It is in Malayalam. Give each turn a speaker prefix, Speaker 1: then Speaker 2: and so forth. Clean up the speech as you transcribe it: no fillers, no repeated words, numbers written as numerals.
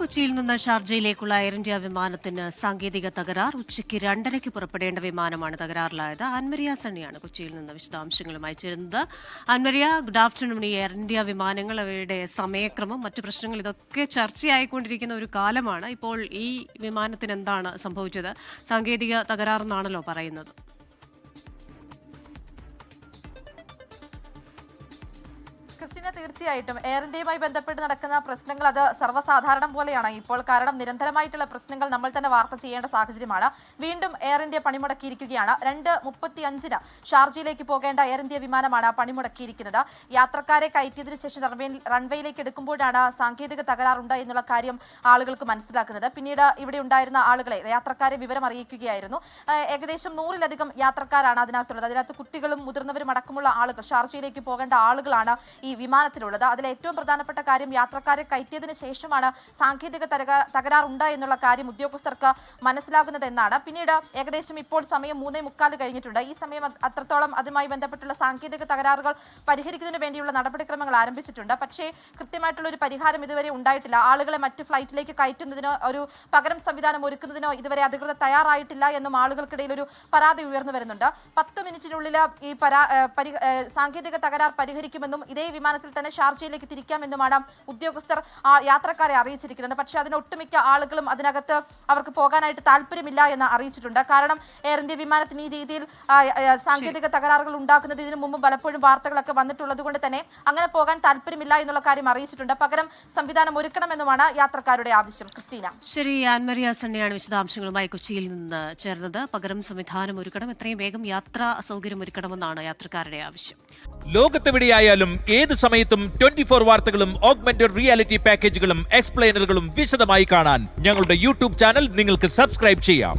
Speaker 1: കൊച്ചിയിൽ നിന്ന് ഷാർജയിലേക്കുള്ള എയർ ഇന്ത്യ വിമാനത്തിന് സാങ്കേതിക തകരാർ. ഉച്ചയ്ക്ക് 2:30 പുറപ്പെടേണ്ട വിമാനമാണ് തകരാറിലായത്. ആൻമരിയ സണ്ണിയാണ് കൊച്ചിയിൽ നിന്ന് വിശദാംശങ്ങളുമായി ചേരുന്നത്. Ann Maria, good afternoon. ഈ എയർ ഇന്ത്യ വിമാനങ്ങൾ, അവയുടെ സമയക്രമം, മറ്റു പ്രശ്നങ്ങൾ, ഇതൊക്കെ ചർച്ചയായിക്കൊണ്ടിരിക്കുന്ന ഒരു കാലമാണ്. ഇപ്പോൾ ഈ വിമാനത്തിന് എന്താണ് സംഭവിച്ചത്? സാങ്കേതിക തകരാറെന്നാണല്ലോ പറയുന്നത്.
Speaker 2: ക്രിസ്റ്റീന, തീർച്ചയായിട്ടും എയർ ഇന്ത്യയുമായി ബന്ധപ്പെട്ട് നടക്കുന്ന പ്രശ്നങ്ങൾ അത് സർവ്വസാധാരണം പോലെയാണ് ഇപ്പോൾ. കാരണം നിരന്തരമായിട്ടുള്ള പ്രശ്നങ്ങൾ നമ്മൾ തന്നെ വാർത്ത ചെയ്യേണ്ട സാഹചര്യമാണ്. വീണ്ടും എയർ ഇന്ത്യ പണിമുടക്കിയിരിക്കുകയാണ്. 2:35 ഷാർജയിലേക്ക് പോകേണ്ട എയർ ഇന്ത്യ വിമാനമാണ് പണിമുടക്കിയിരിക്കുന്നത്. യാത്രക്കാരെ കയറ്റിയതിനു ശേഷം റൺവേയിലേക്ക് എടുക്കുമ്പോഴാണ് സാങ്കേതിക തകരാറുണ്ട് എന്നുള്ള കാര്യം ആളുകൾക്ക് മനസ്സിലാക്കുന്നത്. പിന്നീട് ഇവിടെ ഉണ്ടായിരുന്ന ആളുകളെ, യാത്രക്കാരെ വിവരം അറിയിക്കുകയായിരുന്നു. ഏകദേശം 100-ലധികം യാത്രക്കാരാണ് അതിനകത്ത് കുട്ടികളും മുതിർന്നവരും അടക്കമുള്ള ആളുകൾ, ഷാർജയിലേക്ക് പോകേണ്ട ആളുകളാണ് ഈ വിമാനത്തിലുള്ളത്. അതിൽ ഏറ്റവും പ്രധാനപ്പെട്ട കാര്യം, യാത്രക്കാരെ കയറ്റിയതിനു ശേഷമാണ് സാങ്കേതിക തകരാറുണ്ട് എന്നുള്ള കാര്യം ഉദ്യോഗസ്ഥർക്ക് മനസ്സിലാകുന്നത് എന്നാണ്. പിന്നീട് ഏകദേശം ഇപ്പോൾ സമയം 3:45 കഴിഞ്ഞിട്ടുണ്ട്. ഈ സമയം അത്രത്തോളം അതുമായി ബന്ധപ്പെട്ടുള്ള സാങ്കേതിക തകരാറുകൾ പരിഹരിക്കുന്നതിന് വേണ്ടിയുള്ള നടപടിക്രമങ്ങൾ ആരംഭിച്ചിട്ടുണ്ട്. പക്ഷേ കൃത്യമായിട്ടുള്ള ഒരു പരിഹാരം ഇതുവരെ ഉണ്ടായിട്ടില്ല. ആളുകളെ മറ്റ് ഫ്ലൈറ്റിലേക്ക് കയറ്റുന്നതിനോ ഒരു പകരം സംവിധാനം ഒരുക്കുന്നതിനോ ഇതുവരെ അധികൃതർ തയ്യാറായിട്ടില്ല എന്നും ആളുകൾക്കിടയിൽ ഒരു പരാതി ഉയർന്നു വരുന്നുണ്ട്. 10 മിനിറ്റിനുള്ളിൽ ഈ സാങ്കേതിക തകരാർ പരിഹരിക്കുമെന്നും ഇതേ വിമാനത്തിൽ തന്നെ ഷാർജയിലേക്ക് തിരിക്കാമെന്നുമാണ് ഉദ്യോഗസ്ഥർ യാത്രക്കാരെ അറിയിച്ചിരിക്കുന്നത്. പക്ഷേ അതിന് ഒട്ടുമിക്ക ആളുകളും അതിനകത്ത് അവർക്ക് പോകാനായിട്ട് താല്പര്യമില്ല എന്ന് അറിയിച്ചിട്ടുണ്ട്. കാരണം എയർ ഇന്ത്യ വിമാനത്തിന് ഈ രീതിയിൽ സാങ്കേതിക തകരാറുകൾ ഉണ്ടാക്കുന്നത് ഇതിനു മുമ്പ് പലപ്പോഴും വാർത്തകളൊക്കെ വന്നിട്ടുള്ളത് കൊണ്ട് തന്നെ അങ്ങനെ പോകാൻ താല്പര്യമില്ല എന്നുള്ള കാര്യം അറിയിച്ചിട്ടുണ്ട്. പകരം സംവിധാനം ഒരുക്കണമെന്നുമാണ് യാത്രക്കാരുടെ ആവശ്യം. ക്രിസ്റ്റീന.
Speaker 1: ശരി, ആൻമരിയ സണ്ണിയാണ് വിശദാംശങ്ങളുമായി കൊച്ചിയിൽ നിന്ന് ചേർന്നത്. പകരം സംവിധാനം ഒരുക്കണം, എത്രയും വേഗം യാത്രാ സൗകര്യം ഒരുക്കണമെന്നാണ് യാത്രക്കാരുടെ ആവശ്യം.
Speaker 3: ലോകത്തെവിടെയായാലും ഏത് സമയത്തും 24 വാർത്തകളും ഓഗ്മെന്റഡ് റിയാലിറ്റി പാക്കേജുകളും എക്സ്പ്ലെയിനറുകളും വിശദമായി കാണാൻ ഞങ്ങളുടെ യൂട്യൂബ് ചാനൽ നിങ്ങൾക്ക് സബ്സ്ക്രൈബ് ചെയ്യാം.